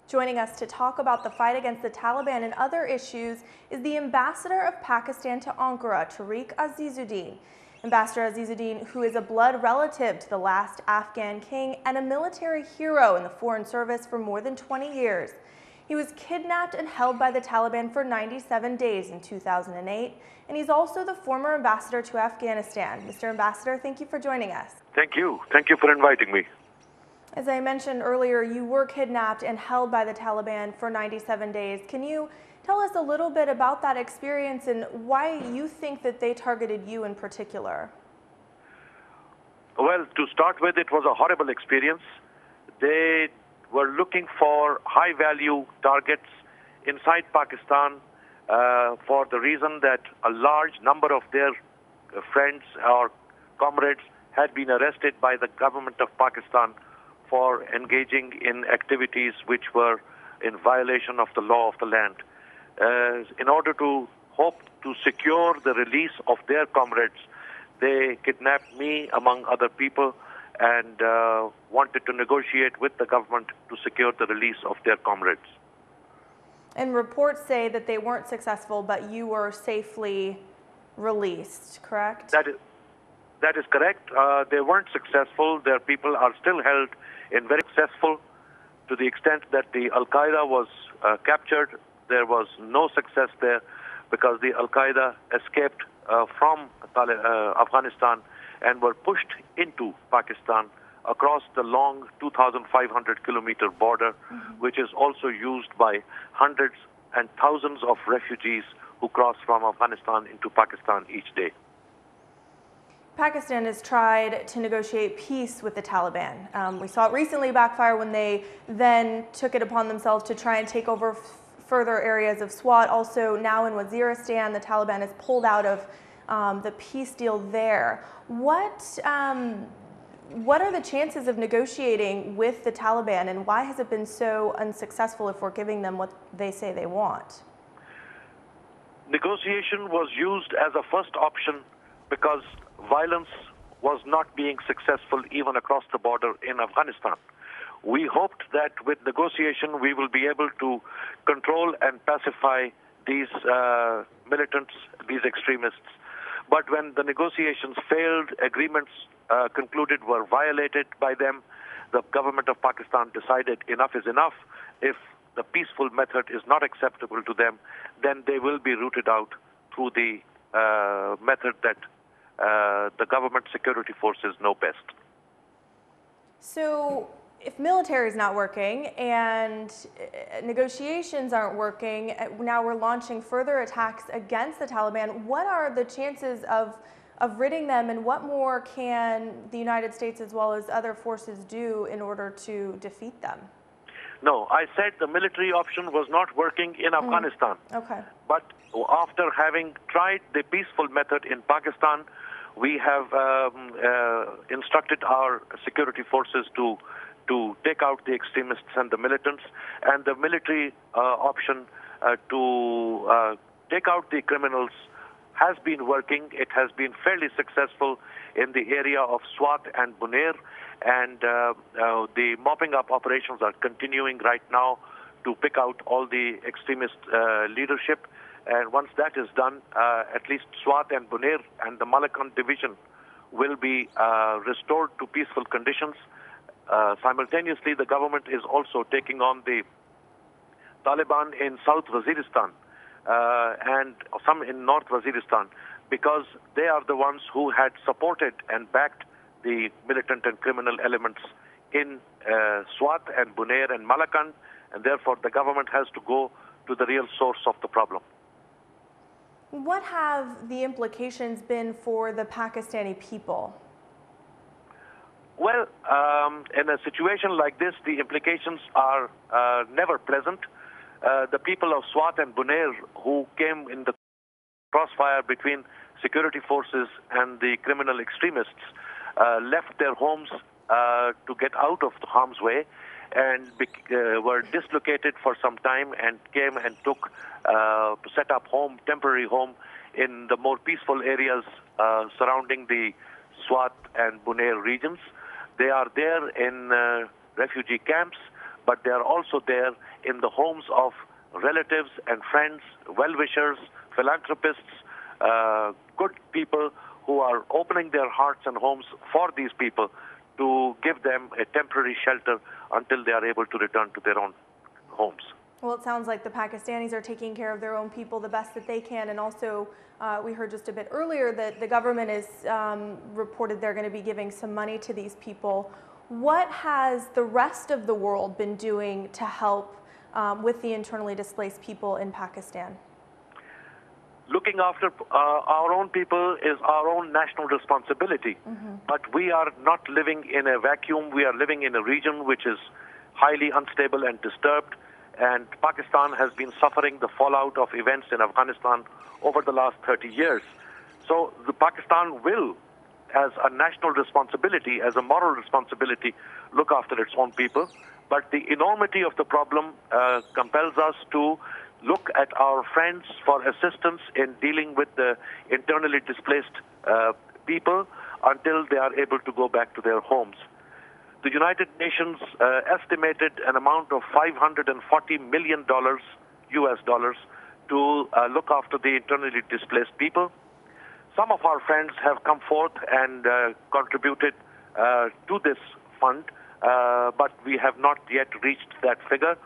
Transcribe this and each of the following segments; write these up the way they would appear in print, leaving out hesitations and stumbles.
Joining us to talk about the fight against the Taliban and other issues is the ambassador of Pakistan to Ankara, Tariq Azizuddin. Ambassador Azizuddin, who is a blood relative to the last Afghan king and a military hero in the Foreign Service for more than 20 years. He was kidnapped and held by the Taliban for 97 days in 2008, and he's also the former ambassador to Afghanistan. Mr. Ambassador, thank you for joining us. Thank you. Thank you for inviting me. As I mentioned earlier, you were kidnapped and held by the Taliban for 97 days. Can you tell us a little bit about that experience and why you think that they targeted you in particular? Well, to start with, it was a horrible experience. They were looking for high-value targets inside Pakistan for the reason that a large number of their friends or comrades had been arrested by the government of Pakistan for engaging in activities which were in violation of the law of the land. In order to hope to secure the release of their comrades, they kidnapped me among other people and wanted to negotiate with the government to secure the release of their comrades. And reports say that they weren't successful, but you were safely released, correct? That is correct. They weren't successful. Their people are still held in very successful to the extent that the Al-Qaeda was captured. There was no success there because the Al-Qaeda escaped from Afghanistan and were pushed into Pakistan across the long 2,500-kilometer border, which is also used by hundreds and thousands of refugees who cross from Afghanistan into Pakistan each day. Pakistan has tried to negotiate peace with the Taliban. We saw it recently backfire when they then took it upon themselves to try and take over further areas of Swat. Also, now in Waziristan, the Taliban has pulled out of the peace deal there. What are the chances of negotiating with the Taliban, and why has it been so unsuccessful if we're giving them what they say they want? Negotiation was used as a first option because violence was not being successful even across the border in Afghanistan. We hoped that with negotiation we will be able to control and pacify these militants, these extremists. But when the negotiations failed, agreements concluded were violated by them, the government of Pakistan decided enough is enough. If the peaceful method is not acceptable to them, then they will be rooted out through the method that the government security forces know best. So if military is not working and negotiations aren't working, now we're launching further attacks against the Taliban. What are the chances of ridding them, and what more can the United States as well as other forces do in order to defeat them? No, I said the military option was not working in Afghanistan. Okay. But after having tried the peaceful method in Pakistan, we have instructed our security forces to take out the extremists and the militants, and the military option to take out the criminals has been working. It has been fairly successful in the area of Swat and Bunair, and the mopping up operations are continuing right now to pick out all the extremist leadership. And once that is done, at least Swat and Bunair and the Malakand division will be restored to peaceful conditions. Simultaneously, the government is also taking on the Taliban in South Waziristan and some in North Waziristan, because they are the ones who had supported and backed the militant and criminal elements in Swat and Bunair and Malakand, and therefore the government has to go to the real source of the problem. What have the implications been for the Pakistani people? Well, in a situation like this, the implications are never pleasant. The people of Swat and Bunair, who came in the crossfire between security forces and the criminal extremists, left their homes to get out of harm's way and were dislocated for some time and came and took to set up temporary home in the more peaceful areas surrounding the Swat and Bunair regions. They are there in refugee camps, but they are also there in the homes of relatives and friends, well-wishers, philanthropists, good people who are opening their hearts and homes for these people to give them a temporary shelter until they are able to return to their own homes. Well, it sounds like the Pakistanis are taking care of their own people the best that they can, and also we heard just a bit earlier that the government is reported they're going to be giving some money to these people. What has the rest of the world been doing to help with the internally displaced people in Pakistan? Looking after our own people is our own national responsibility. But we are not living in a vacuum. We are living in a region which is highly unstable and disturbed. And Pakistan has been suffering the fallout of events in Afghanistan over the last 30 years. So the Pakistan will, as a national responsibility, as a moral responsibility, look after its own people. But the enormity of the problem compels us to look at our friends for assistance in dealing with the internally displaced people until they are able to go back to their homes. The United Nations estimated an amount of $540 million US dollars to look after the internally displaced people. Some of our friends have come forth and contributed to this fund, but we have not yet reached that figure.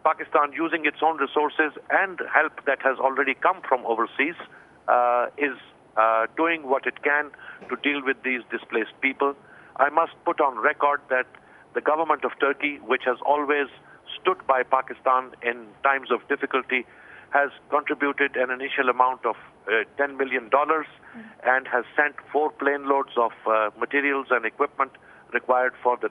Pakistan, using its own resources and help that has already come from overseas, is doing what it can to deal with these displaced people. I must put on record that the government of Turkey, which has always stood by Pakistan in times of difficulty, has contributed an initial amount of $10 million and has sent 4 plane loads of materials and equipment required for the